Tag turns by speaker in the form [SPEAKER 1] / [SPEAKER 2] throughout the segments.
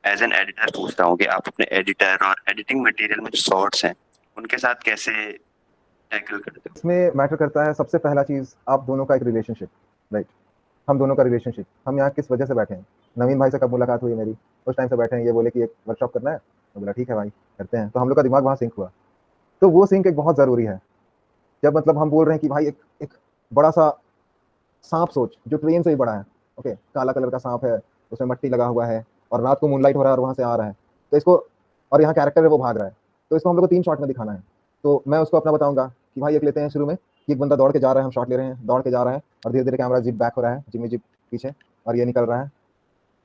[SPEAKER 1] As an editor पूछता हूँ कि आप अपने एडिटर और एडिटिंग मटेरियल में जो शॉर्ट्स हैं उनके साथ कैसे टैकल करते हो?
[SPEAKER 2] इसमें मैटर करता है सबसे पहला चीज़, आप दोनों का एक रिलेशनशिप, राइट। हम दोनों का रिलेशनशिप, हम यहाँ किस वजह से बैठे हैं। नवीन भाई से कब मुलाकात हुई मेरी, उस टाइम से बैठे हैं, ये बोले कि एक वर्कशॉप करना है, तो बोला ठीक है भाई करते हैं, तो हम लोग का दिमाग वहाँ सिंक हुआ। तो वो सिंक एक बहुत ज़रूरी है। जब मतलब हम बोल रहे हैं कि भाई एक एक बड़ा सा सांप सोच जो ट्रेन से भी बड़ा है, ओके, काला कलर का सांप है, उसमें मट्टी लगा हुआ है और रात को मूनलाइट हो रहा है और वहाँ से आ रहा है, तो इसको, और यहाँ कैरेक्टर है वो भाग रहा है, तो इसको हम लोग को 3 शॉट में दिखाना है। तो मैं उसको अपना बताऊंगा कि भाई एक लेते हैं शुरू में कि एक बंदा दौड़ के जा रहा है, हम शॉट ले रहे हैं, दौड़ के जा रहा है और धीरे धीरे कैमरा जिप बैक हो रहा है, जिम्मी जिप पीछे, और ये निकल रहा है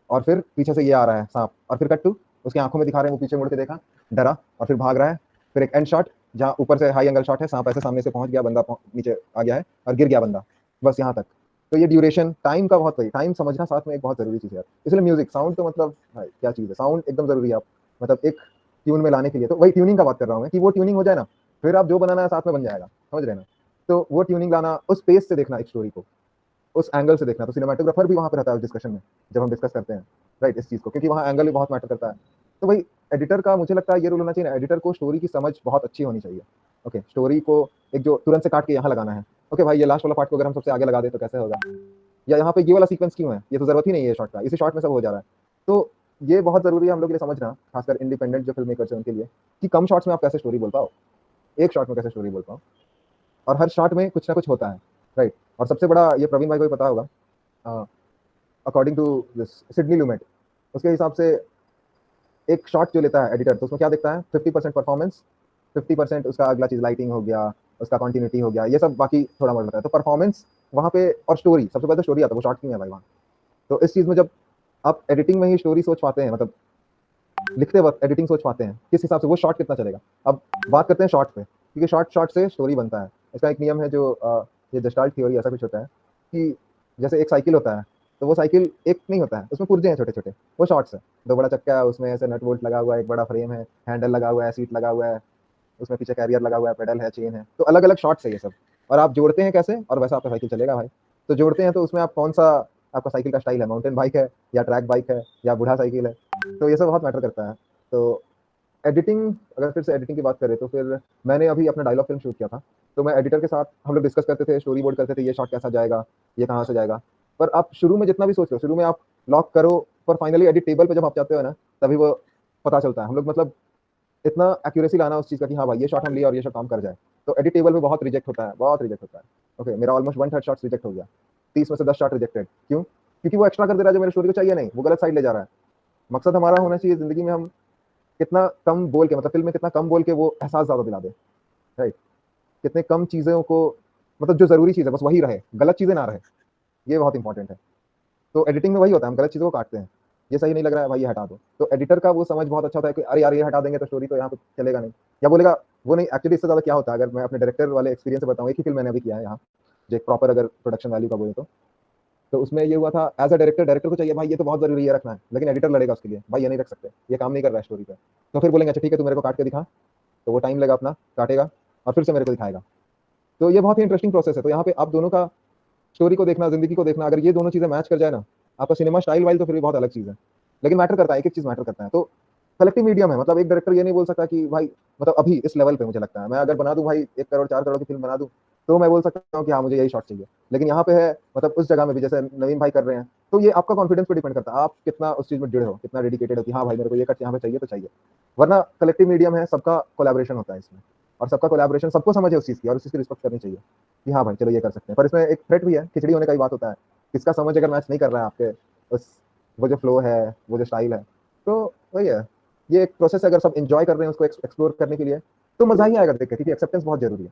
[SPEAKER 2] और फिर पीछे से ये आ रहा है सांप, और फिर कट टू उसकी आंखों में दिखा रहे हैं, वो पीछे मुड़ के देखा, डरा और फिर भाग रहा है। फिर एक एंड शॉट जहाँ ऊपर से हाई एंगल शॉट है, सांप ऐसे सामने से पहुंच गया, बंदा नीचे आ गया है और गिर गया बंदा, बस यहाँ तक। तो ये ड्यूरेशन टाइम का बहुत, टाइम समझना साथ में एक बहुत जरूरी चीज़ है। इसलिए म्यूजिक साउंड तो मतलब भाई क्या चीज़ है, साउंड एकदम जरूरी है। आप मतलब एक ट्यून में लाने के लिए, तो वही ट्यूनिंग का बात कर रहा हूँ मैं कि वो ट्यूनिंग हो जाए ना, फिर आप जो बनाना है साथ में बन जाएगा, समझ रहे ना। तो वो ट्यूनिंग लाना, उस पेस से देखना एक स्टोरी को, उस एंगल से देखना। तो सिनेमाटोग्राफर भी वहाँ पे रहता है उस डिस्कशन में, जब हम डिस्कस करते हैं, राइट, इस चीज़ को, क्योंकि वहाँ एंगल भी बहुत मैटर करता है। तो भाई एडिटर का मुझे लगता है ये रोल होना चाहिए ना, एडिटर को स्टोरी की समझ बहुत अच्छी होनी चाहिए। ओके, स्टोरी को एक जो तुरंत से काट के यहाँ लगाना है, ओके भाई ये लास्ट वाला पार्ट को अगर हम सबसे आगे लगा दे तो कैसे होगा, या यहाँ पे ये वाला सीक्वेंस क्यों है, ये तो जरूरत ही नहीं है शॉट का, इसी शॉट में सब हो जा रहा है। तो ये बहुत जरूरी है हम लोग के लिए समझना, खासकर इंडिपेंडेंट जो फिल्म मेकर्स हैं उनके लिए, कि कम शॉट्स में आप कैसे स्टोरी बोल पाओ, एक शॉट में कैसे स्टोरी बोल पाओ, और हर शॉट में कुछ ना कुछ होता है, राइट। और सबसे बड़ा, ये प्रवीण भाई को भी पता होगा, अकॉर्डिंग टू दिस सिडनी लुमेट, उसके हिसाब से एक शॉट जो लेता है एडिटर, तो उसमें क्या देखता है, 50% परफॉर्मेंस, 50% उसका अगला चीज लाइटिंग हो गया, उसका कंटिन्यूटी हो गया, ये सब बाकी थोड़ा मोड़ होता है। तो परफॉर्मेंस वहाँ पे, और स्टोरी, सबसे पहले तो स्टोरी आता है, वो शॉट क्यों है भाई वहाँ। तो इस चीज में जब आप एडिटिंग में ही स्टोरी सोच पाते हैं, मतलब लिखते वक्त एडिटिंग सोच पाते हैं किस हिसाब से वो शॉट कितना चलेगा। अब बात करते हैं शॉट पे, क्योंकि शॉट शॉट से स्टोरी बनता है। इसका एक नियम है जो ये जस्टाल्ट थ्योरी ऐसा कुछ होता है कि जैसे एक साइकिल होता है, तो वो साइकिल एक नहीं होता है, उसमें पुर्जे हैं छोटे छोटे, वो शॉर्ट्स है। दो बड़ा चक्का है, उसमें ऐसे नट बोल्ट लगा हुआ है, एक बड़ा फ्रेम है, हैंडल लगा हुआ है, सीट लगा हुआ है, उसमें पीछे कैरियर लगा हुआ है, पेडल है, चेन है, तो अलग अलग शॉर्ट्स है ये सब। और आप जोड़ते हैं कैसे, और वैसा आपका साइकिल चलेगा भाई। तो जोड़ते हैं तो उसमें आप कौन सा, आपका साइकिल का स्टाइल है, माउंटेन बाइक है या ट्रैक बाइक है या बूढ़ा साइकिल है, तो ये सब बहुत मैटर करता है। तो एडिटिंग, अगर फिर से एडिटिंग की बात करें तो फिर मैंने अभी अपना डायलॉग फिल्म शूट किया था, तो मैं एडिटर के साथ हम लोग डिस्कस करते थे, स्टोरी बोर्ड करते थे, ये शॉट कैसा जाएगा, ये कहाँ से जाएगा। पर आप शुरू में जितना भी सोच लो, शुरू में आप लॉक करो, पर फाइनली एडिट टेबल पे जब आप जाते हो ना, तभी वो पता चलता है। हम लोग मतलब इतना एक्यूरेसी लाना उस चीज़ का कि हाँ भाई ये शॉट हम लिए और ये शॉट काम कर जाए। तो एडिट टेबल में बहुत रिजेक्ट होता है, बहुत रिजेक्ट होता है। ओके, मेरा ऑलमोस्ट 1/3 शॉट्स रिजेक्ट हो गया, 30 में से 10 शॉट रिजेक्टेड। क्यों? क्योंकि वो एक्स्ट्रा कर दे रहा है जो मेरे स्टोरी को चाहिए नहीं, वो गलत साइड ले जा रहा है। मकसद हमारा होना चाहिए जिंदगी में, हम कितना कम बोल के, मतलब फिल्म में कितना कम बोल के वो एहसास ज्यादा दिला दे, राइट। कितने कम चीजों को, मतलब जो जरूरी चीज है बस वही रहे, गलत चीजें ना रहे, ये बहुत इंपॉर्टेंट है। तो एडिटिंग में वही होता है, हम गलत चीजों को काटते हैं, ये सही नहीं लग रहा है भाई ये हटा दो। तो एडिटर का वो समझ बहुत अच्छा होता है कि अरे यार ये हटा देंगे तो स्टोरी तो यहाँ पे चलेगा नहीं, या बोलेगा वो नहीं। एक्चुअली इससे ज्यादा क्या होता है, अगर मैं अपने डायरेक्टर वाले एक्सपीरियंस से बताऊँ, एक ही फिल्म मैंने अभी किया है यहाँ, जो एक प्रॉपर अगर प्रोडक्शन वैल्यू का बोले तो उसमें ये हुआ था, एज अ डायरेक्टर, डायरेक्टर को चाहिए भाई ये तो बहुत जरूरी है रखना है, लेकिन एडिटर लड़ेगा उसके लिए, भाई ये नहीं रख सकते, ये काम नहीं कर रहा है स्टोरी पे। तो फिर बोलेंगे अच्छा ठीक है तू मेरे को काट के दिखा, तो वो टाइम लेगा अपना, काटेगा और फिर से मेरे को दिखाएगा। तो ये बहुत ही इंटरेस्टिंग प्रोसेस है। तो यहाँ पे आप दोनों का, स्टोरी को देखना, जिंदगी को देखना, अगर ये दोनों चीजें मैच कर जाए ना, आपका सिनेमा स्टाइल वाइल तो फिर भी बहुत अलग चीज है। लेकिन मैटर करता है, एक एक चीज मैटर करता है। तो कलेक्टिव मीडियम है, मतलब एक डायरेक्टर ये नहीं बोल सकता कि भाई, मतलब अभी इस लेवल पे मुझे लगता है मैं अगर बना दूं भाई 1 करोड़ 4 करोड़ की फिल्म बना दूं, तो मैं बोल सकता हूँ कि हाँ मुझे यही शॉट चाहिए। लेकिन यहाँ पे है, मतलब उस जगह में भी जैसे नवीन भाई कर रहे हैं, तो ये आपका कॉन्फिडेंस पे डिपेंड करता है, आप कितना उस चीज में जुड़े हो, कितना डेडिकेटेड हो कि हाँ भाई मेरे को ये कट यहाँ पे चाहिए तो चाहिए। वरना कलेक्टिव मीडियम है, सबका कोलैबोरेशन होता है इसमें, और सबका कोलैबोरेशन, सबको समझ है उस चीज की और उस चीज की रिस्पेक्ट करनी चाहिए कि हाँ भाई चलो ये कर सकते हैं। पर इसमें एक थ्रेट भी है, खिचड़ी होने का ही बात होता है, किसका समझ अगर मैच नहीं कर रहा है आपके उस, वो जो फ्लो है, वो जो स्टाइल है, तो वही है। ये एक प्रोसेस है, अगर सब एंजॉय कर रहे हैं उसको एक्सप्लोर करने के लिए, तो मजा ही आएगा देख के, क्योंकि एक्सेप्टेंस बहुत जरूरी है।